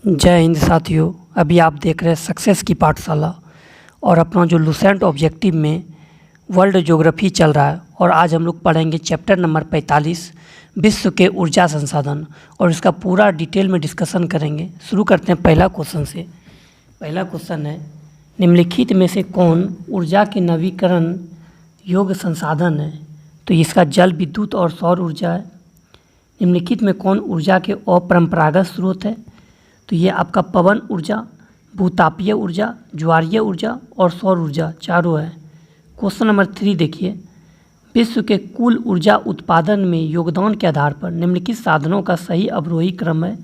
जय हिंद साथियों। अभी आप देख रहे हैं सक्सेस की पाठशाला और अपना जो लुसेंट ऑब्जेक्टिव में वर्ल्ड ज्योग्राफी चल रहा है और आज हम लोग पढ़ेंगे चैप्टर नंबर 45 विश्व के ऊर्जा संसाधन और इसका पूरा डिटेल में डिस्कशन करेंगे। शुरू करते हैं पहला क्वेश्चन से। पहला क्वेश्चन है, निम्नलिखित में से कौन ऊर्जा के नवीकरण योग्य संसाधन है? तो इसका जल विद्युत और सौर ऊर्जा है। निम्नलिखित में कौन ऊर्जा के अपरंपरागत स्रोत है? तो ये आपका पवन ऊर्जा, भूतापीय ऊर्जा, ज्वारीय ऊर्जा और सौर ऊर्जा चारों है। क्वेश्चन नंबर 3 देखिए, विश्व के कुल ऊर्जा उत्पादन में योगदान के आधार पर निम्नलिखित साधनों का सही अवरोही क्रम है।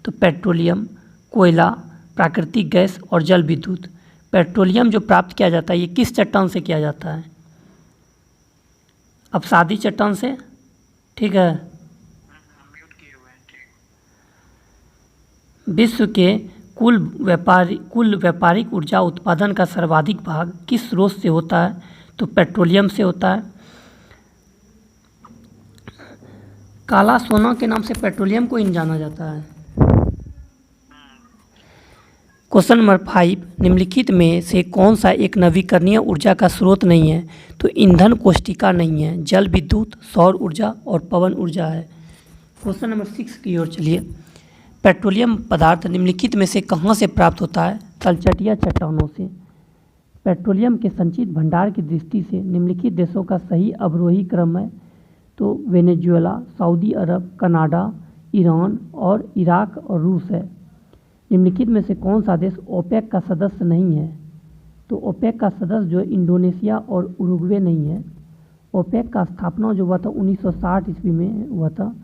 तो पेट्रोलियम, कोयला, प्राकृतिक गैस और जल विद्युत। पेट्रोलियम जो प्राप्त किया जाता है ये किस चट्टान से किया जाता है? अवसादी चट्टान से, ठीक है। विश्व के कुल व्यापारिक ऊर्जा उत्पादन का सर्वाधिक भाग किस स्रोत से होता है? तो पेट्रोलियम से होता है। काला सोना के नाम से पेट्रोलियम को इन जाना जाता है। क्वेश्चन नंबर 5, निम्नलिखित में से कौन सा एक नवीकरणीय ऊर्जा का स्रोत नहीं है? तो ईंधन कोष्टिका नहीं है, जल विद्युत, सौर ऊर्जा और पवन ऊर्जा है। क्वेश्चन नंबर 6 की ओर चलिए। पेट्रोलियम पदार्थ निम्नलिखित में से कहाँ से प्राप्त होता है? तलछटिया चट्टानों से। पेट्रोलियम के संचित भंडार की दृष्टि से निम्नलिखित देशों का सही अवरोही क्रम है। तो वेनेजुएला, सऊदी अरब, कनाडा, ईरान और इराक और रूस है। निम्नलिखित में से कौन सा देश ओपेक का सदस्य नहीं है? तो ओपेक का सदस्य जो इंडोनेशिया और उरुग्वे नहीं है। ओपेक का स्थापना जो हुआ था 1960 ईस्वी में हुआ था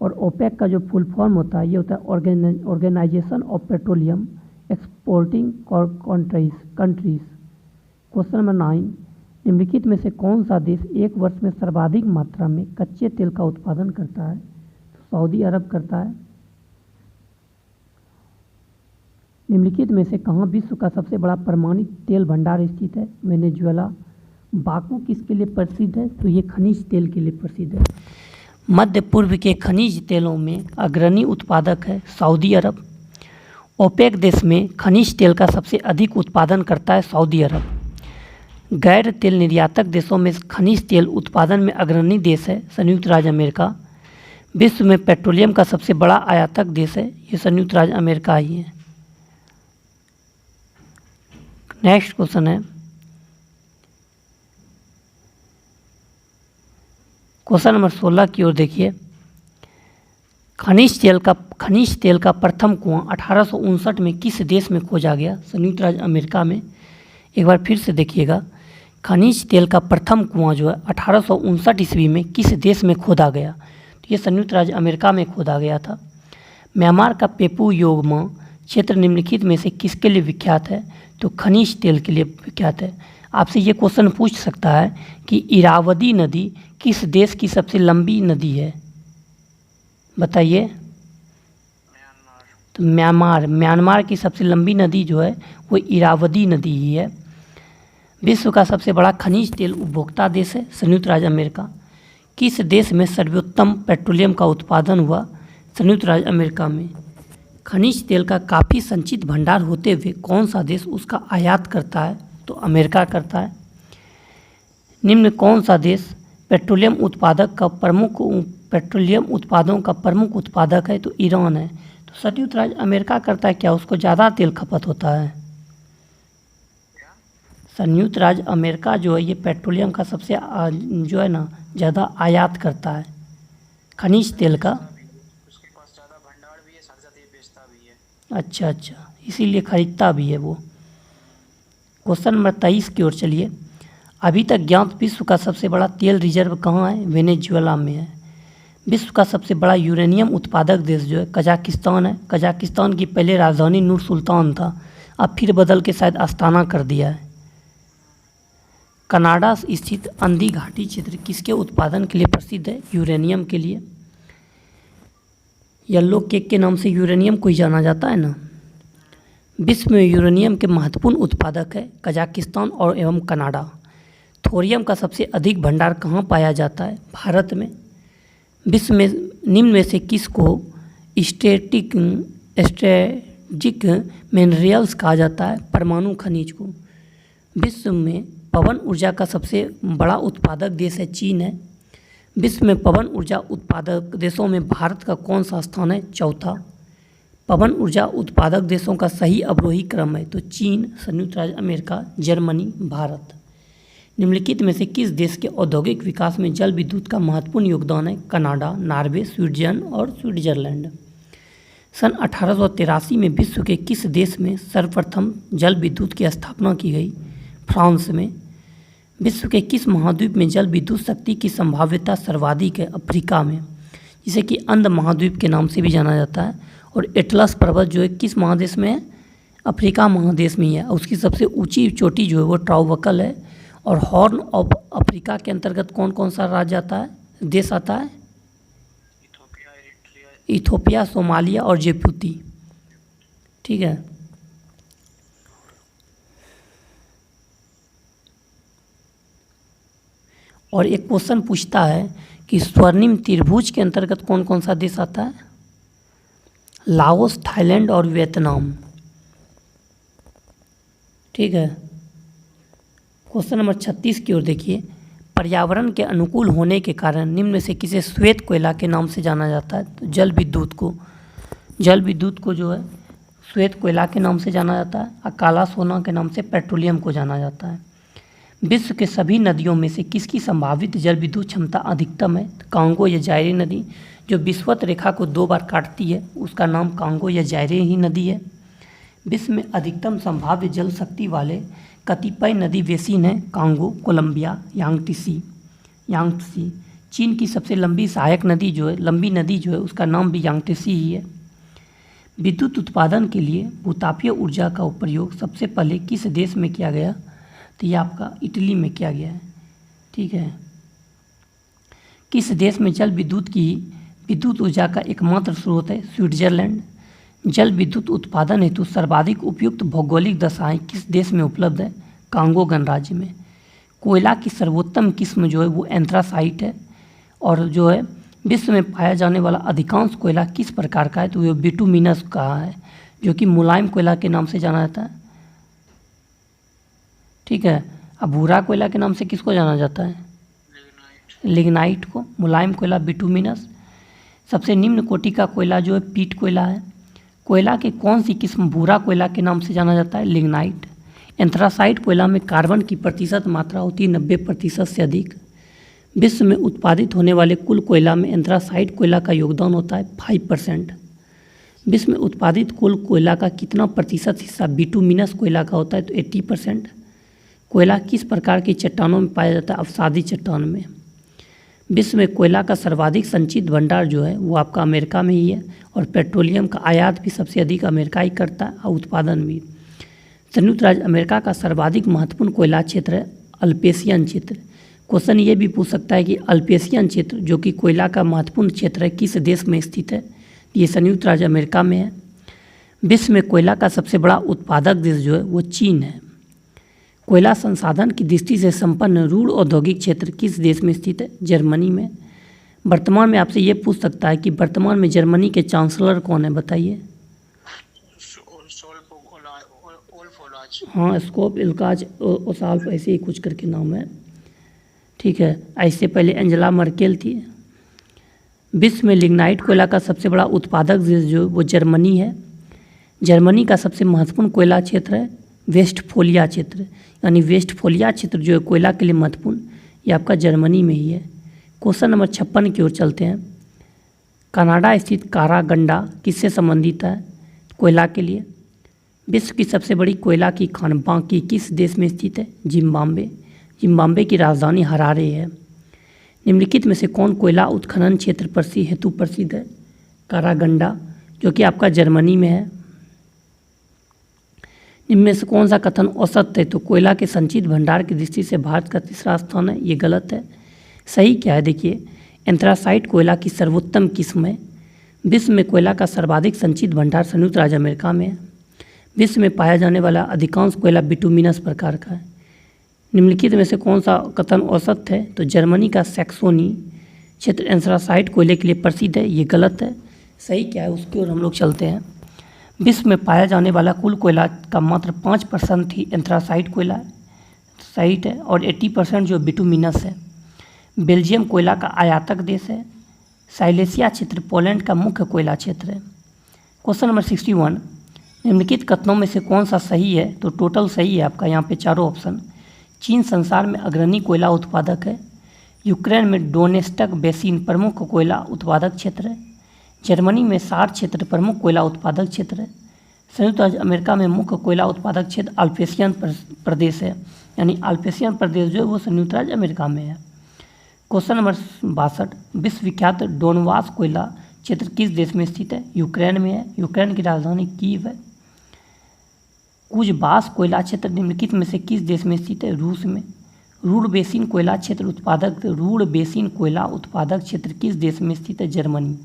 और ओपेक का जो फुल फॉर्म होता है ये होता है organization of petroleum exporting countries. Question number 9, निम्नलिखित में से कौन सा देश एक वर्ष में सर्वाधिक मात्रा में कच्चे तेल का उत्पादन करता है? तो सऊदी अरब करता है। निम्नलिखित में से कहाँ विश्व का सबसे बड़ा प्रमाणित तेल भंडार स्थित है? वेनेजुएला। बाकू किसके लिए प्रसिद्ध है? तो ये खनिज तेल के लिए प्रसिद्ध है। मध्य पूर्व के खनिज तेलों में अग्रणी उत्पादक है सऊदी अरब। ओपेक देश में खनिज तेल का सबसे अधिक उत्पादन करता है सऊदी अरब। गैर तेल निर्यातक देशों में खनिज तेल उत्पादन में अग्रणी देश है संयुक्त राज्य अमेरिका। विश्व में पेट्रोलियम का सबसे बड़ा आयातक देश है ये संयुक्त राज्य अमेरिका ही है। नेक्स्ट क्वेश्चन है, क्वेश्चन नंबर 16 की ओर देखिए। खनिज तेल का प्रथम कुआं 1859 में किस देश में खोजा गया? संयुक्त राज्य अमेरिका में। एक बार फिर से देखिएगा, खनिज तेल का प्रथम कुआं जो है 1859 ईस्वी में किस देश में खोदा गया? तो ये संयुक्त राज्य अमेरिका में खोदा गया था। म्यांमार का पेपू योगमा क्षेत्र निम्नलिखित में से किसके लिए विख्यात है? तो खनिज तेल के लिए विख्यात है। आपसे ये क्वेश्चन पूछ सकता है कि इरावदी नदी किस देश की सबसे लंबी नदी है? बताइए। तो म्यांमार की सबसे लंबी नदी जो है वो इरावदी नदी ही है। विश्व का सबसे बड़ा खनिज तेल उपभोक्ता देश है संयुक्त राज्य अमेरिका। किस देश में सर्वोत्तम पेट्रोलियम का उत्पादन हुआ? संयुक्त राज्य अमेरिका में। खनिज तेल का काफ़ी संचित भंडार होते हुए कौन सा देश उसका आयात करता है? तो अमेरिका करता है। निम्न कौन सा देश पेट्रोलियम उत्पादों का प्रमुख उत्पादक है? तो ईरान है। तो संयुक्त राज्य अमेरिका करता है क्या? उसको ज़्यादा तेल खपत होता है। संयुक्त राज्य अमेरिका जो है ये पेट्रोलियम का सबसे जो है ना ज़्यादा आयात करता है खनिज तेल का। उसके पास ज़्यादा भंडार भी है, साथ साथ ये बेचता भी है। अच्छा, इसीलिए खरीदता भी है वो। क्वेश्चन नंबर 23 की ओर चलिए। अभी तक ज्ञात विश्व का सबसे बड़ा तेल रिजर्व कहाँ है? वेनेजुएला में है। विश्व का सबसे बड़ा यूरेनियम उत्पादक देश जो है कजाकिस्तान है। कजाकिस्तान की पहले राजधानी नूर सुल्तान था, अब फिर बदल के शायद अस्ताना कर दिया है। कनाडा स्थित अंधी घाटी क्षेत्र किसके उत्पादन के लिए प्रसिद्ध है? यूरेनियम के लिए। येलो केक के नाम से यूरेनियम को ही जाना जाता है ना। विश्व में यूरेनियम के महत्वपूर्ण उत्पादक है कजाकिस्तान और एवं कनाडा। थोरियम का सबसे अधिक भंडार कहाँ पाया जाता है? भारत में। विश्व में निम्न में से किसको स्ट्रेटेजिक मिनरल्स कहा जाता है परमाणु खनिज को। विश्व में पवन ऊर्जा का सबसे बड़ा उत्पादक देश है चीन है। विश्व में पवन ऊर्जा उत्पादक देशों में भारत का कौन सा स्थान है? चौथा। पवन ऊर्जा उत्पादक देशों का सही अवरोही क्रम है तो चीन, संयुक्त राज्य अमेरिका, जर्मनी, भारत। निम्नलिखित में से किस देश के औद्योगिक विकास में जल विद्युत का महत्वपूर्ण योगदान है? कनाडा, नॉर्वे, स्विट्जरलैंड और स्विट्जरलैंड। सन 1883 में विश्व के किस देश में सर्वप्रथम जल विद्युत की स्थापना की गई? फ्रांस में। विश्व के किस महाद्वीप में जल विद्युत शक्ति की संभाव्यता सर्वाधिक है? अफ्रीका में, जिसे कि अंध महाद्वीप के नाम से भी जाना जाता है। और एटलस पर्वत जो है किस महादेश में है? अफ्रीका महादेश में ही है। उसकी सबसे ऊंची चोटी जो है वो ट्राउबकल है। और हॉर्न ऑफ अफ्रीका के अंतर्गत कौन कौन सा राज्य आता है, देश आता है? इथोपिया, सोमालिया और जिबूती। ठीक है। और एक क्वेश्चन पूछता है कि स्वर्णिम त्रिभुज के अंतर्गत कौन कौन सा देश आता है? लाओस, थाईलैंड और वियतनाम। ठीक है। क्वेश्चन नंबर 36 की ओर देखिए। पर्यावरण के अनुकूल होने के कारण निम्न में से किसे श्वेत कोयला के नाम से जाना जाता है? तो जल विद्युत को जो है श्वेत कोयला के नाम से जाना जाता है। और काला सोना के नाम से पेट्रोलियम को जाना जाता है। विश्व के सभी नदियों में से किसकी संभावित जल विद्युत क्षमता अधिकतम है? तो कांगो या जायरे नदी जो विषुवत रेखा को 2 बार काटती है उसका नाम कांगो या जायरे ही नदी है। विश्व में अधिकतम संभाव्य जल शक्ति वाले कतिपय नदी बेसिन हैं कांगो, कोलंबिया, यांगत्सी। चीन की सबसे लंबी सहायक नदी जो है उसका नाम भी यांगत्सी ही है। विद्युत उत्पादन के लिए भूतापीय ऊर्जा का प्रयोग सबसे पहले किस देश में किया गया? तो ये आपका इटली में किया गया है। ठीक है। किस देश में जल विद्युत ऊर्जा का एकमात्र स्रोत है? स्विट्जरलैंड। जल विद्युत उत्पादन हेतु सर्वाधिक उपयुक्त भौगोलिक दशाएं किस देश में उपलब्ध है? कांगो गणराज्य में। कोयला की सर्वोत्तम किस्म जो है वो एंथ्रासाइट है। और जो है विश्व में पाया जाने वाला अधिकांश कोयला किस प्रकार का है? तो वो बिटुमिनस का है जो कि मुलायम कोयला के नाम से जाना जाता है। ठीक है। अब भूरा कोयला के नाम से किसको जाना जाता है? लिग्नाइट को। मुलायम कोयला बिटुमिनस। सबसे निम्न कोटि का कोयला जो है पीट कोयला है। कोयला की कौन सी किस्म भूरा कोयला के नाम से जाना जाता है? लिग्नाइट। एंथ्रासाइट कोयला में कार्बन की प्रतिशत मात्रा होती है 90% से अधिक। विश्व में उत्पादित होने वाले कुल कोयला में एंथ्रासाइट कोयला का योगदान होता है 5%। विश्व में उत्पादित कुल कोयला का कितना प्रतिशत हिस्सा बिटुमिनस कोयला का होता है? तो 80%। कोयला किस प्रकार की चट्टानों में पाया जाता है? अवसादी चट्टान में। विश्व में कोयला का सर्वाधिक संचित भंडार जो है वो आपका अमेरिका में ही है। और पेट्रोलियम का आयात भी सबसे अधिक अमेरिका ही करता है और उत्पादन भी। संयुक्त राज्य अमेरिका का सर्वाधिक महत्वपूर्ण कोयला क्षेत्र है अल्पेशियन क्षेत्र। क्वेश्चन ये भी पूछ सकता है कि अल्पेशियन क्षेत्र जो कि कोयला का महत्वपूर्ण क्षेत्र है किस देश में स्थित है? ये संयुक्त राज्य अमेरिका में है। विश्व में कोयला का सबसे बड़ा उत्पादक देश जो है वो चीन है। कोयला संसाधन की दृष्टि से संपन्न रूढ़ औद्योगिक क्षेत्र किस देश में स्थित है? जर्मनी में। वर्तमान में आपसे ये पूछ सकता है कि वर्तमान में जर्मनी के चांसलर कौन है? बताइए। हाँ, स्कोप इल्काज ओसाल्फ ऐसे ही कुछ करके नाम है। ठीक है। इससे पहले एंजेला मर्केल थी। विश्व में लिग्नाइट कोयला का सबसे बड़ा उत्पादक देश जो वो जर्मनी है। जर्मनी का सबसे महत्वपूर्ण कोयला क्षेत्र है वेस्टफोलिया क्षेत्र। यानी वेस्टफोलिया क्षेत्र जो है कोयला के लिए महत्वपूर्ण, ये आपका जर्मनी में ही है। क्वेश्चन नंबर 56 की ओर चलते हैं। कनाडा स्थित कारागंडा किससे संबंधित है? कोयला के लिए। विश्व की सबसे बड़ी कोयला की खान बाकी किस देश में स्थित है? जिम्बाब्वे। जिम्बाब्वे की राजधानी हरारे है। निम्नलिखित में से कौन कोयला उत्खनन क्षेत्र हेतु प्रसिद्ध है? कारागंडा जो कि आपका जर्मनी में है। इनमें से कौन सा कथन औसत है? तो कोयला के संचित भंडार की दृष्टि से भारत का तीसरा स्थान है। ये गलत है। सही क्या है? देखिए, एंथ्रासाइट कोयला की सर्वोत्तम किस्म है। विश्व में कोयला का सर्वाधिक संचित भंडार संयुक्त राज्य अमेरिका में है। विश्व में पाया जाने वाला अधिकांश कोयला बिटुमिनस प्रकार का है। निम्नलिखित में से कौन सा कथन औसत है? तो जर्मनी का सैक्सोनी क्षेत्र एंथ्रासाइट कोयले के लिए प्रसिद्ध है। ये गलत है। सही क्या है उसकी ओर हम लोग चलते हैं। विश्व में पाया जाने वाला कुल कोयला का मात्र 5% ही एंथ्रासाइट कोयला साइट है और 80% जो बिटुमिनस है। बेल्जियम कोयला का आयातक देश है। साइलेसिया क्षेत्र पोलैंड का मुख्य कोयला क्षेत्र है। क्वेश्चन नंबर 61, निम्नलिखित कथनों में से कौन सा सही है? तो टोटल सही है आपका यहाँ पे चारों ऑप्शन। चीन संसार में अग्रणी कोयला उत्पादक है। यूक्रेन में डोनेस्टक बेसिन प्रमुख कोयला उत्पादक क्षेत्र है। जर्मनी में सार क्षेत्र प्रमुख कोयला उत्पादक क्षेत्र है। संयुक्त राज्य अमेरिका में मुख्य कोयला उत्पादक क्षेत्र अल्पेशियन प्रदेश है, यानी अल्पेशियन प्रदेश जो है वो संयुक्त राज्य अमेरिका में है। क्वेश्चन नंबर 62, विश्व विख्यात डोनबास कोयला क्षेत्र किस देश में स्थित है? यूक्रेन में है। यूक्रेन की राजधानी कीव है। कुजबास कोयला क्षेत्र निम्नलिखित में से किस देश में स्थित है? रूस में। रूड़ बेसिन कोयला उत्पादक क्षेत्र किस देश में स्थित है? जर्मनी।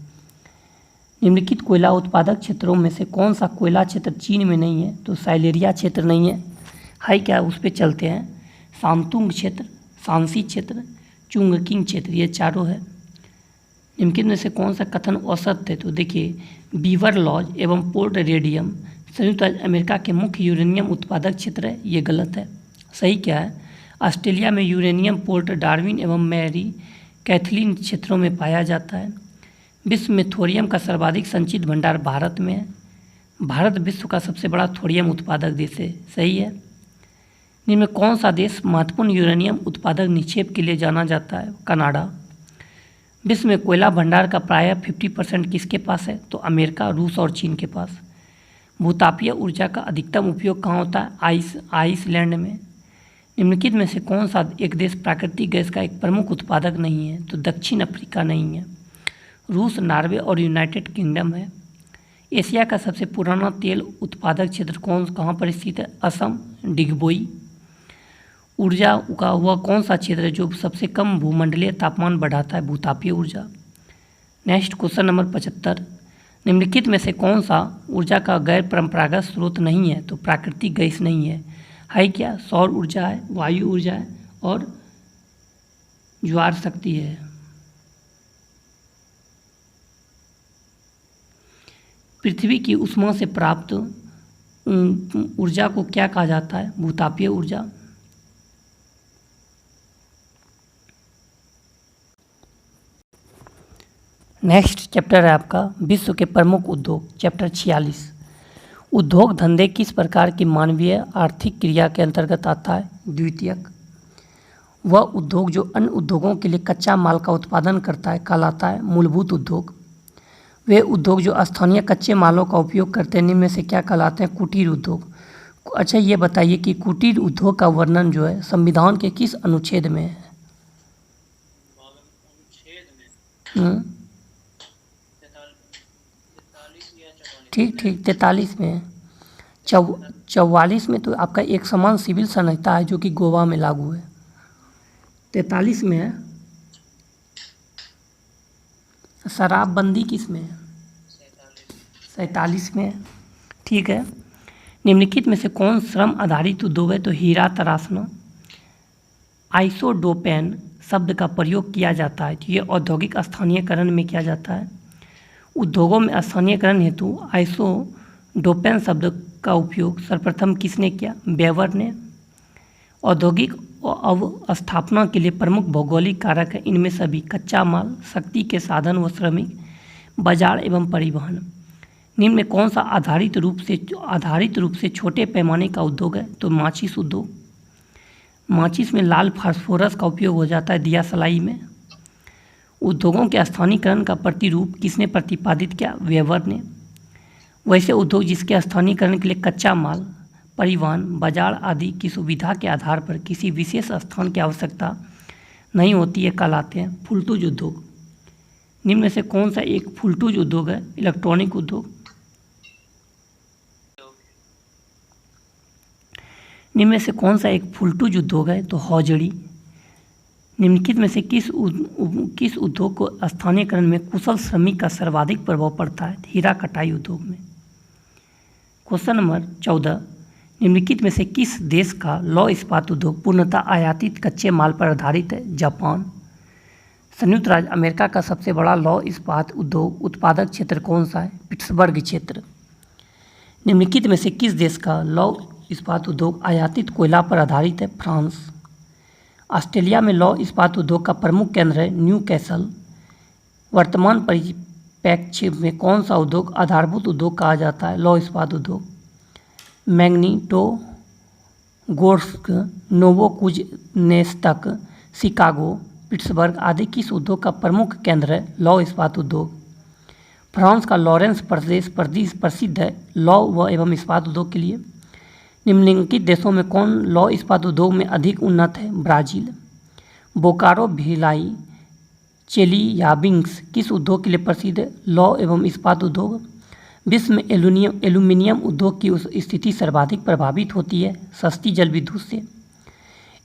निम्नलिखित कोयला उत्पादक क्षेत्रों में से कौन सा कोयला क्षेत्र चीन में नहीं है? तो साइलेरिया क्षेत्र नहीं है। हाई क्या उस पर चलते हैं। सांतुंग क्षेत्र, सांसी क्षेत्र, चुंगकिंग क्षेत्र, ये चारों है। निम्नलिखित में से कौन सा कथन औसत है? तो देखिए, बीवर लॉज एवं पोर्ट रेडियम संयुक्त राज्य अमेरिका के मुख्य यूरेनियम उत्पादक क्षेत्र है, ये गलत है। सही क्या है? ऑस्ट्रेलिया में यूरेनियम पोर्ट डार्विन एवं मैरी कैथलीन क्षेत्रों में पाया जाता है। विश्व में थोरियम का सर्वाधिक संचित भंडार भारत में है। भारत विश्व का सबसे बड़ा थोरियम उत्पादक देश है। सही है। निम्न में कौन सा देश महत्वपूर्ण यूरेनियम उत्पादक निक्षेप के लिए जाना जाता है? कनाडा। विश्व में कोयला भंडार का प्रायः 50% किसके पास है? तो अमेरिका, रूस और चीन के पास। भूतापीय ऊर्जा का अधिकतम उपयोग कहाँ होता है? आइसलैंड में। निम्नलिखित में से कौन सा एक देश प्राकृतिक गैस का एक प्रमुख उत्पादक नहीं है? तो दक्षिण अफ्रीका नहीं है। रूस, नॉर्वे और यूनाइटेड किंगडम है। एशिया का सबसे पुराना तेल उत्पादक क्षेत्र कहाँ पर स्थित है? असम, डिगबोई। ऊर्जा का वह कौन सा क्षेत्र है जो सबसे कम भूमंडलीय तापमान बढ़ाता है? भूतापीय ऊर्जा। नेक्स्ट क्वेश्चन नंबर 75, निम्नलिखित में से कौन सा ऊर्जा का गैर परंपरागत स्रोत नहीं है? तो प्राकृतिक गैस नहीं है। है क्या? सौर ऊर्जा है, वायु ऊर्जा है और ज्वार शक्ति है। पृथ्वी की ऊष्मा से प्राप्त ऊर्जा को क्या कहा जाता है? भूतापीय ऊर्जा। नेक्स्ट चैप्टर है आपका विश्व के प्रमुख उद्योग, चैप्टर 46। उद्योग धंधे किस प्रकार की मानवीय आर्थिक क्रिया के अंतर्गत आता है? द्वितीयक। वह उद्योग जो अन्य उद्योगों के लिए कच्चा माल का उत्पादन करता है कहलाता है मूलभूत उद्योग। वे उद्योग जो स्थानीय कच्चे मालों का उपयोग करते हैं निम्न में से क्या कहलाते हैं? कुटीर उद्योग। अच्छा, ये बताइए कि कुटीर उद्योग का वर्णन जो है संविधान के किस अनुच्छेद में है? ठीक 43 में है। 44 में तो आपका एक समान सिविल संहिता है जो कि गोवा में लागू है। 43 में है। शराबबंदी किस में है? 47 में है। ठीक है। निम्नलिखित में से कौन श्रम आधारित उद्योग है? तो हीरा तराशना। आइसोडोपेन शब्द का प्रयोग किया जाता है, तो ये औद्योगिक स्थानीयकरण में किया जाता है। उद्योगों में स्थानीयकरण हेतु आइसोडोपेन शब्द का उपयोग सर्वप्रथम किसने किया? बेवर ने। औद्योगिक अवस्थापना के लिए प्रमुख भौगोलिक कारक है इनमें सभी: कच्चा माल, शक्ति के साधन व श्रमिक, बाजार एवं परिवहन। निम्न में कौन सा आधारित रूप से छोटे पैमाने का उद्योग है? तो माचिस उद्योग। माचिस में लाल फास्फोरस का उपयोग हो जाता है दिया सलाई में। उद्योगों के स्थानीयकरण का प्रतिरूप किसने प्रतिपादित किया? वेबर ने। वैसे उद्योग जिसके स्थानीयकरण के लिए कच्चा माल, परिवहन, बाजार आदि की सुविधा के आधार पर किसी विशेष स्थान की आवश्यकता नहीं होती है कहलाते हैं फुलटूज उद्योग। निम्न में से कौन सा एक फुलटूज उद्योग है? इलेक्ट्रॉनिक उद्योग। निम्न में से कौन सा एक फुलटूज उद्योग है? तो हौजड़ी। निम्नलिखित में से किस उद्योग को स्थानीयकरण में कुशल श्रमिक का सर्वाधिक प्रभाव पड़ता है? हीरा कटाई उद्योग में। क्वेश्चन नंबर 14, निम्नलिखित में से किस देश का लौह इस्पात उद्योग पूर्णतः आयातित कच्चे माल पर आधारित है? जापान। संयुक्त राज्य अमेरिका का सबसे बड़ा लौह इस्पात उद्योग उत्पादक क्षेत्र कौन सा है? पिट्सबर्ग क्षेत्र। निम्नलिखित में से किस देश का लौह इस्पात उद्योग आयातित कोयला पर आधारित है? फ्रांस। ऑस्ट्रेलिया में लौह इस्पात उद्योग का प्रमुख केंद्र है न्यू कैसल। वर्तमान परिप्रेक्ष्य में कौन सा उद्योग आधारभूत उद्योग कहा जाता है? लौह इस्पात उद्योग। मैग्नीटोगोर्स्क, नोवोकुजनेत्स्क, शिकागो, पिट्सबर्ग आदि किस उद्योग का प्रमुख केंद्र है? लौह इस्पात उद्योग। फ्रांस का लॉरेंस प्रदेश प्रसिद्ध है लौह व एवं इस्पात उद्योग के लिए। निम्नलिखित देशों में कौन लौह इस्पात उद्योग में अधिक उन्नत है? ब्राज़ील। बोकारो, भिलाई, चेलियाबिंग्स किस उद्योग के लिए प्रसिद्ध है? लौह एवं इस्पात उद्योग। विश्व में एल्यूमिनियम उद्योग की स्थिति सर्वाधिक प्रभावित होती है सस्ती जल विद्युत से।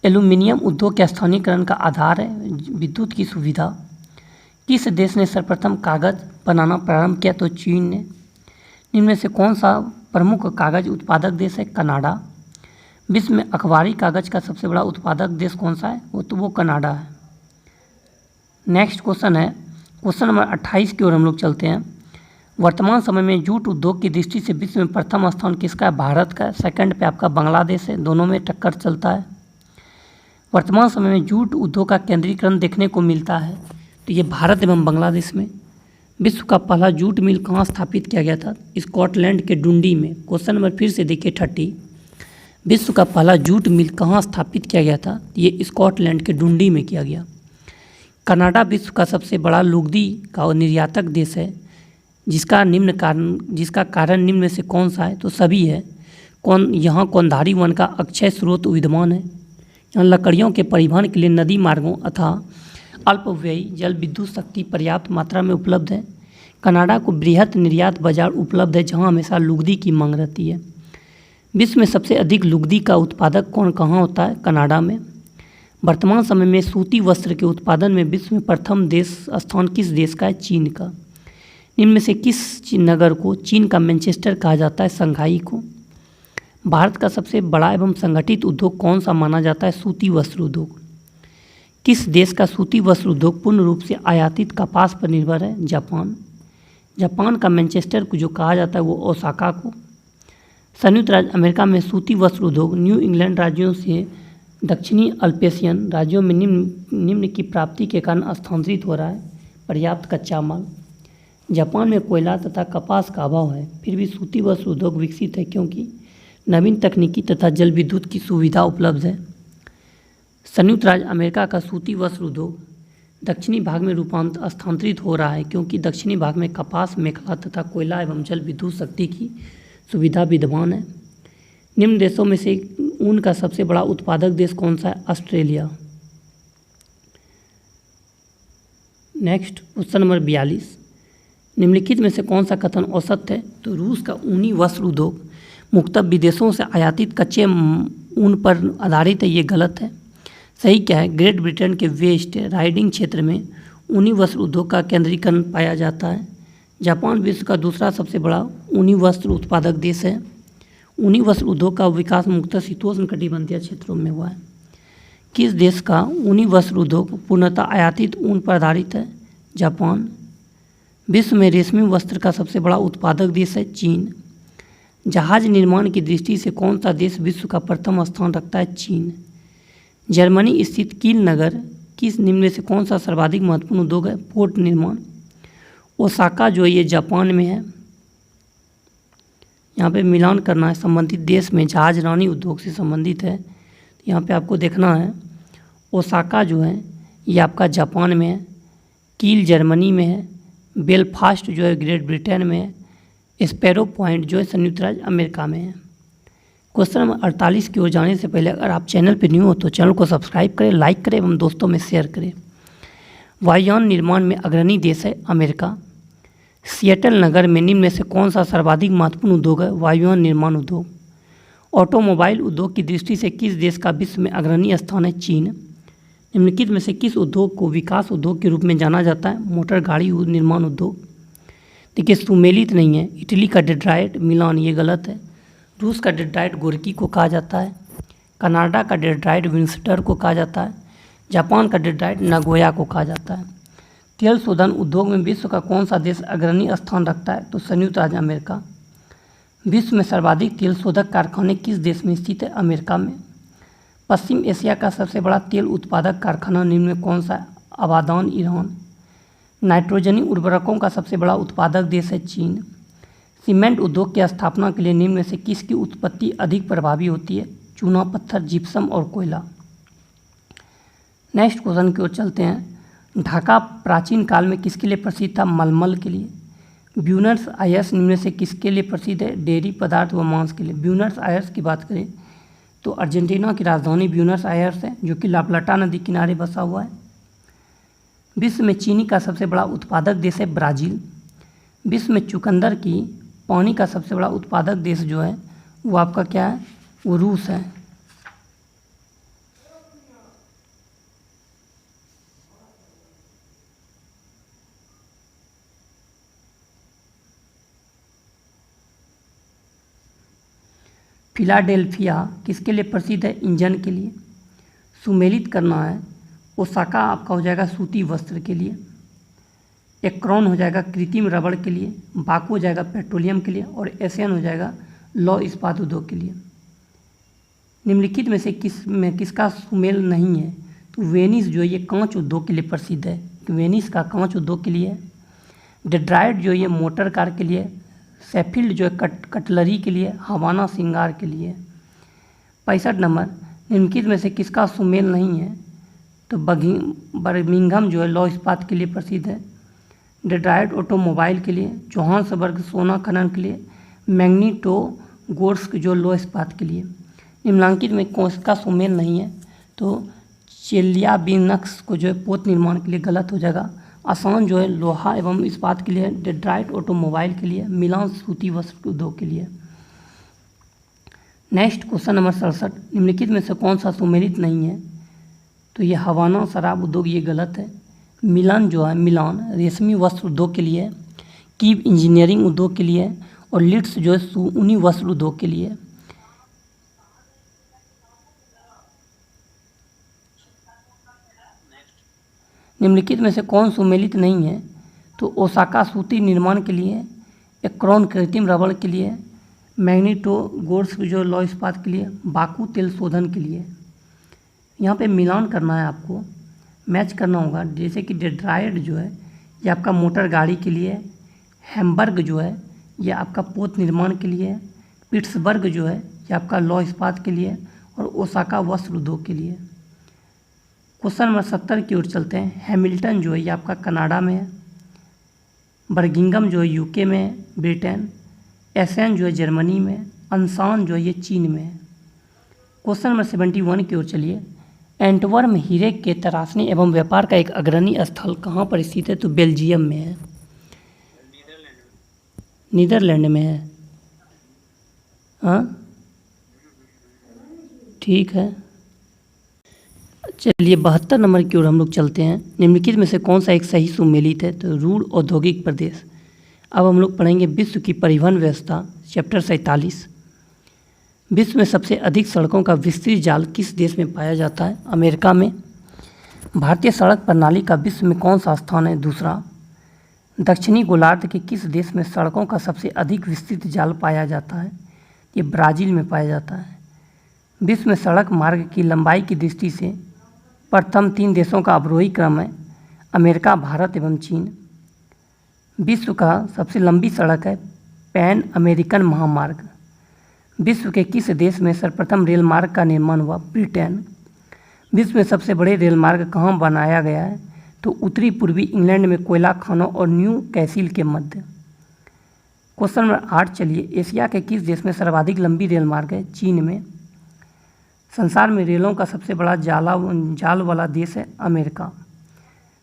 एल्यूमिनियम उद्योग के स्थानीयकरण का आधार है विद्युत की सुविधा। किस देश ने सर्वप्रथम कागज़ बनाना प्रारंभ किया? तो चीन ने। निम्न में से कौन सा प्रमुख कागज़ उत्पादक देश है? कनाडा। विश्व में अखबारी कागज़ का सबसे बड़ा उत्पादक देश कौन सा है? वो कनाडा है। नेक्स्ट क्वेश्चन है क्वेश्चन नंबर 28 की ओर हम लोग चलते हैं। वर्तमान समय में जूट उद्योग की दृष्टि से विश्व में प्रथम स्थान किसका है? भारत का। सेकंड पे आपका बांग्लादेश है। दोनों में टक्कर चलता है। वर्तमान समय में जूट उद्योग का केंद्रीकरण देखने को मिलता है तो ये भारत एवं बांग्लादेश में। विश्व का पहला जूट मिल कहाँ स्थापित किया गया था? स्कॉटलैंड के डुंडी में। क्वेश्चन नंबर फिर से देखिए 30। विश्व का पहला जूट मिल कहाँ स्थापित किया गया था? ये स्कॉटलैंड के डुंडी में किया गया। कनाडा विश्व का सबसे बड़ा लुगदी का निर्यातक देश है जिसका कारण निम्न में से कौन सा है? तो सभी है। यहाँ कौनधारी वन का अक्षय स्रोत विद्यमान है। यहाँ लकड़ियों के परिवहन के लिए नदी मार्गों अथवा अल्पव्ययी जल विद्युत शक्ति पर्याप्त मात्रा में उपलब्ध है। कनाडा को बृहत निर्यात बाजार उपलब्ध है जहाँ हमेशा लुगदी की मांग रहती है। विश्व में सबसे अधिक लुगदी का उत्पादक कहाँ होता है? कनाडा में। वर्तमान समय में सूती वस्त्र के उत्पादन में विश्व में प्रथम स्थान किस देश का है? चीन का। निम्न में से किस नगर को चीन का मैनचेस्टर कहा जाता है? शंघाई को। भारत का सबसे बड़ा एवं संगठित उद्योग कौन सा माना जाता है? सूती वस्त्र उद्योग। किस देश का सूती वस्त्र उद्योग पूर्ण रूप से आयातित कपास पर निर्भर है? जापान। जापान का मैनचेस्टर को जो कहा जाता है वो ओसाका को। संयुक्त राज्य अमेरिका में सूती वस्त्र उद्योग न्यू इंग्लैंड राज्यों से दक्षिणी अल्पेशियन राज्यों में निम्न की प्राप्ति के कारण स्थानांतरित हो रहा है। पर्याप्त कच्चा माल। जापान में कोयला तथा कपास का अभाव है फिर भी सूती वस्त्र उद्योग विकसित है क्योंकि नवीन तकनीकी तथा जल विद्युत की सुविधा उपलब्ध है। संयुक्त राज्य अमेरिका का सूती वस्त्र उद्योग दक्षिणी भाग में स्थानांतरित हो रहा है क्योंकि दक्षिणी भाग में कपास, मेखला तथा कोयला एवं जल विद्युत शक्ति की सुविधा विद्यमान है। निम्न देशों में से ऊन का सबसे बड़ा उत्पादक देश कौन सा है? ऑस्ट्रेलिया। Next question number 42। निम्नलिखित में से कौन सा कथन औसत है? तो रूस का ऊनी वस्त्र उद्योग मुख्यतः विदेशों से आयातित कच्चे ऊन पर आधारित है। ये गलत है। सही क्या है? ग्रेट ब्रिटेन के वेस्ट राइडिंग क्षेत्र में ऊनी वस्त्र उद्योग का केंद्रीकरण पाया जाता है। जापान विश्व का दूसरा सबसे बड़ा ऊनी वस्त्र उत्पादक देश है। ऊनी वस्त्र उद्योग का विकास मुख्यतः शीतोष्ण कटिबंधीय क्षेत्रों में हुआ है। किस देश का ऊनी वस्त्र उद्योग पूर्णतः आयातित ऊन पर आधारित है? जापान। विश्व में रेशमी वस्त्र का सबसे बड़ा उत्पादक देश है चीन। जहाज निर्माण की दृष्टि से कौन सा देश विश्व का प्रथम स्थान रखता है? चीन। जर्मनी स्थित कील नगर किस निम्न में से कौन सा सर्वाधिक महत्वपूर्ण उद्योग है? पोर्ट निर्माण। ओसाका जो ये जापान में है। यहाँ पे मिलान करना है संबंधित देश में जहाज रानी उद्योग से संबंधित है। यहाँ पे आपको देखना है ओसाका जो है ये आपका जापान में है, कील जर्मनी में है, बेलफास्ट जो है ग्रेट ब्रिटेन में है, स्पैरो पॉइंट जो है संयुक्त राज्य अमेरिका में है। क्वेश्चन नंबर 48 की ओर जाने से पहले अगर आप चैनल पर न्यू हो तो चैनल को सब्सक्राइब करें, लाइक करें एवं दोस्तों में शेयर करें। वायुयान निर्माण में अग्रणी देश है अमेरिका। सिएटल नगर में निम्न में से कौन सा सर्वाधिक महत्वपूर्ण उद्योग है? वायुयान निर्माण उद्योग। ऑटोमोबाइल उद्योग की दृष्टि से किस देश का विश्व में अग्रणी स्थान है? चीन। निम्नलिखित में से किस उद्योग को विकास उद्योग के रूप में जाना जाता है? मोटर गाड़ी निर्माण उद्योग। देखिए सुमेलित नहीं है। इटली का डेट्रॉइट मिलान ये गलत है। रूस का डेट्रॉइट गोर्की को कहा जाता है। कनाडा का डेट्रॉइट विंस्टर को कहा जाता है। जापान का डेट्रॉइट नागोया को कहा जाता है। तेल शोधन उद्योग में विश्व का कौन सा देश अग्रणी स्थान रखता है? तो संयुक्त राज्य अमेरिका। विश्व में सर्वाधिक तेल शोधक कारखाने किस देश में स्थित है? अमेरिका में। पश्चिम एशिया का सबसे बड़ा तेल उत्पादक कारखाना निम्न में कौन सा है? Abadan, Iran. नाइट्रोजनी उर्वरकों का सबसे बड़ा उत्पादक देश है चीन। सीमेंट उद्योग की स्थापना के लिए निम्न में से किसकी उत्पत्ति अधिक प्रभावी होती है? चूना पत्थर, जिप्सम और कोयला। नेक्स्ट क्वेश्चन की ओर चलते हैं। ढाका प्राचीन काल में किसके लिए प्रसिद्ध था? मलमल के लिए। ब्यूनस आयर्स निम्न में से किसके लिए प्रसिद्ध है? डेयरी पदार्थ व मांस के लिए। ब्यूनस आयर्स की बात करें तो अर्जेंटीना की राजधानी ब्यूनस आयर्स है, जो कि ला प्लाटा नदी किनारे बसा हुआ है। विश्व में चीनी का सबसे बड़ा उत्पादक देश है ब्राज़ील। विश्व में चुकंदर की पानी का सबसे बड़ा उत्पादक देश जो है वो आपका क्या है? वो रूस है। फिलाडेल्फिया किसके लिए प्रसिद्ध है? इंजन के लिए। सुमेलित करना है। ओसाका आपका हो जाएगा सूती वस्त्र के लिए। एक्रोन हो जाएगा कृत्रिम रबड़ के लिए। बाकू हो जाएगा पेट्रोलियम के लिए। और एशियन हो जाएगा लौह इस्पात उद्योग के लिए। निम्नलिखित में से किसका सुमेल नहीं है? तो वेनिस जो है ये कांच उद्योग के लिए प्रसिद्ध है। वेनिस का कांच उद्योग के लिए है। डेट्रायट जो ये मोटर कार के लिए। शेफील्ड जो है कटलरी के लिए। हवाना श्रृंगार के लिए। 65 नंबर, निम्नलिखित में से किसका सुमेल नहीं है? तो बर्मिंघम जो है लौह इस्पात के लिए प्रसिद्ध है। डेट्रायट ऑटोमोबाइल के लिए। जोहान्सबर्ग सोना खनन के लिए। मैग्नीटोगोर्स्क जो लौह इस्पात के लिए। निम्नलिखित में किसका सुमेल नहीं है? तो चेल्याबिनस्क को जो है पोत निर्माण के लिए गलत हो जाएगा। आसान जो है लोहा एवं इस्पात के लिए। डेट्रायट ऑटोमोबाइल के लिए। मिलान सूती वस्त्र उद्योग के लिए। नेक्स्ट क्वेश्चन नंबर 67, निम्नलिखित में से कौन सा सुमेलित नहीं है? तो ये हवाना शराब उद्योग ये गलत है। मिलान जो है मिलान रेशमी वस्त्र उद्योग के लिए। कीव इंजीनियरिंग उद्योग के लिए। और लिड्स जो है ऊनी वस्त्र उद्योग के लिए। निम्नलिखित में से कौन सुमेलित नहीं है? तो ओसाका सूती निर्माण के लिए। एक्रोन कृत्रिम रबड़ के लिए। मैग्नीटोगोर्स्क जो लौह इस्पात के लिए। बाकू तेल शोधन के लिए। यहाँ पे मिलान करना है, आपको मैच करना होगा। जैसे कि डेट्रायट जो है ये आपका मोटर गाड़ी के लिए। हैम्बर्ग जो है ये आपका पोत निर्माण के लिए। पिट्सबर्ग जो है ये आपका लौह इस्पात के लिए। और ओसाका वस्त्र उद्योग के लिए। क्वेश्चन नंबर 70 की ओर चलते हैं। हैमिल्टन जो है ये आपका कनाडा में है। बर्मिंघम जो है यूके में है, ब्रिटेन। एसेन जो है जर्मनी में। अनसान जो है ये चीन में है। क्वेश्चन नंबर 71 की ओर चलिए। एंटवर्प हीरे के तराशने एवं व्यापार का एक अग्रणी स्थल कहाँ पर स्थित है? तो बेल्जियम में है। नीदरलैंड में है। हाँ ठीक है। चलिए 72 नंबर की ओर हम लोग चलते हैं। निम्नलिखित में से कौन सा एक सही सुमेलित है? तो रूड़ औद्योगिक प्रदेश। अब हम लोग पढ़ेंगे विश्व की परिवहन व्यवस्था, चैप्टर 47। विश्व में सबसे अधिक सड़कों का विस्तृत जाल किस देश में पाया जाता है? अमेरिका में। भारतीय सड़क प्रणाली का विश्व में कौन सा स्थान है? दूसरा। दक्षिणी गोलार्ध के किस देश में सड़कों का सबसे अधिक विस्तृत जाल पाया जाता है? ये ब्राज़ील में पाया जाता है। विश्व में सड़क मार्ग की लंबाई की दृष्टि से प्रथम 3 देशों का अवरोही क्रम है। अमेरिका, भारत एवं चीन। विश्व का सबसे लंबी सड़क है पैन अमेरिकन महामार्ग। विश्व के किस देश में सर्वप्रथम रेल मार्ग का निर्माण हुआ? ब्रिटेन। विश्व में सबसे बड़े रेल मार्ग कहाँ बनाया गया है? तो उत्तरी पूर्वी इंग्लैंड में कोयला खानों और न्यू कैसिल के मध्य। क्वेश्चन नंबर 8 चलिए। एशिया के किस देश में सर्वाधिक लंबी रेल मार्ग है? चीन में। संसार में रेलों का सबसे बड़ा जाल वाला देश है अमेरिका।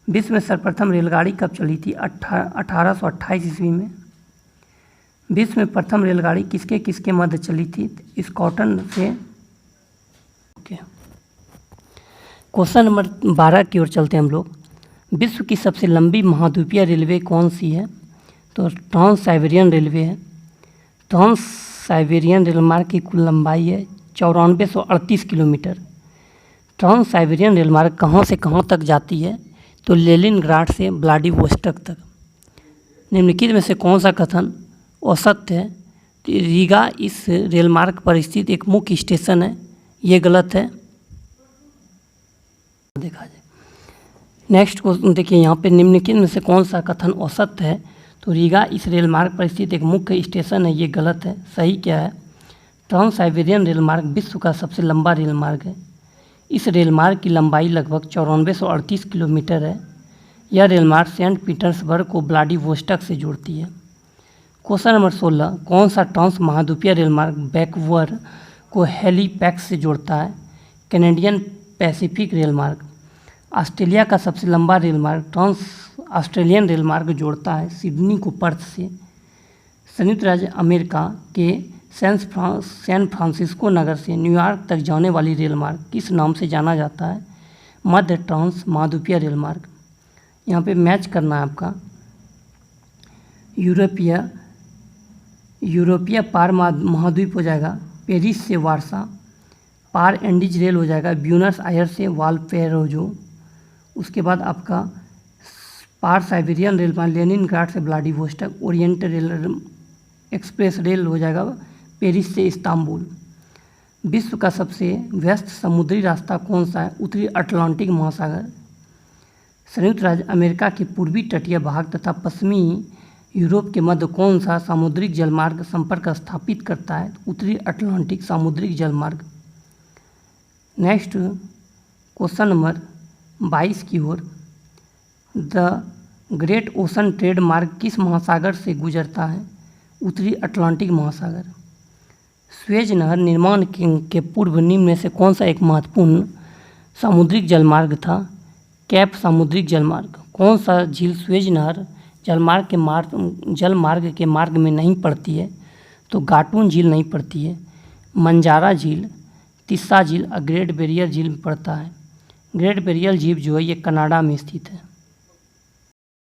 विश्व में सर्वप्रथम रेलगाड़ी कब चली थी? 1828 ईस्वी में। विश्व में प्रथम रेलगाड़ी किसके किसके मध्य चली थी? स्कॉटलैंड से। ओके। क्वेश्चन नंबर 12 की ओर चलते हैं हम लोग। विश्व की सबसे लंबी महाद्वीपीय रेलवे कौन सी है? तो ट्रांस साइबेरियन रेलवे है। ट्रांस साइबेरियन रेलमार्ग की कुल लंबाई है 9438 किलोमीटर। ट्रांस साइबेरियन रेलमार्ग कहाँ से कहाँ तक जाती है? तो लेनिनग्राड से व्लादिवोस्टोक तक। निम्नलिखित में से कौन सा कथन असत्य है? रीगा इस रेल मार्ग पर स्थित एक मुख्य स्टेशन है, ये गलत है। देखा जाए नेक्स्ट क्वेश्चन देखिए, यहाँ पे निम्नलिखित में से कौन सा कथन औसत है? तो रीगा इस रेल मार्ग पर स्थित एक मुख्य स्टेशन है, ये गलत है। सही क्या है? ट्रांस साइबेरियन रेल मार्ग विश्व का सबसे लंबा रेल मार्ग है। इस रेल मार्ग की लंबाई लगभग 9438 किलोमीटर है। यह रेल मार्ग सेंट पीटर्सबर्ग को व्लादिवोस्टॉक से जोड़ती है। क्वेश्चन नंबर 16, कौन सा ट्रांस महाद्वीपीय रेल मार्ग वैंकूवर को हैलीफैक्स से जोड़ता है? कैनेडियन पैसिफिक रेल मार्ग। ऑस्ट्रेलिया का सबसे लंबा रेल मार्ग ट्रांस ऑस्ट्रेलियन रेल मार्ग जोड़ता है सिडनी को पर्थ से। संयुक्त राज्य अमेरिका के सैन फ्रांसिस्को नगर से न्यूयॉर्क तक जाने वाली रेल मार्ग किस नाम से जाना जाता है? मध्य ट्रांस महाद्वीपीय रेल मार्ग। यहाँ पे मैच करना है आपका। यूरोपीय पार महाद्वीप हो जाएगा पेरिस से वारसा। पार एंडीज रेल हो जाएगा ब्यूनस आयर्स से वाल्पेरोजो। उसके बाद आपका पार साइबेरियन रेल मार्ग लेनिनग्राड से Vladivostok. Oriental rail express rail हो जाएगा पेरिस से इस्तांबुल। विश्व का सबसे व्यस्त समुद्री रास्ता कौन सा है? उत्तरी अटलांटिक महासागर। संयुक्त राज्य अमेरिका के पूर्वी तटीय भाग तथा पश्चिमी यूरोप के मध्य कौन सा सामुद्रिक जलमार्ग संपर्क स्थापित करता है? उत्तरी अटलांटिक सामुद्रिक जलमार्ग। नेक्स्ट क्वेश्चन नंबर 22 की ओर, द ग्रेट ओशन ट्रेड मार्ग किस महासागर से गुजरता है? उत्तरी अटलांटिक महासागर। स्वेज नहर निर्माण के पूर्व निम्न में से कौन सा एक महत्वपूर्ण सामुद्रिक जलमार्ग था? कैप सामुद्रिक जलमार्ग। कौन सा झील स्वेज नहर जलमार्ग के मार्ग में नहीं पड़ती है? तो गाटून झील नहीं पड़ती है। मंजारा झील, तिस्सा झील और ग्रेट बैरियर झील में पड़ता है। ग्रेट बैरियर झील जो है ये कनाडा में स्थित है।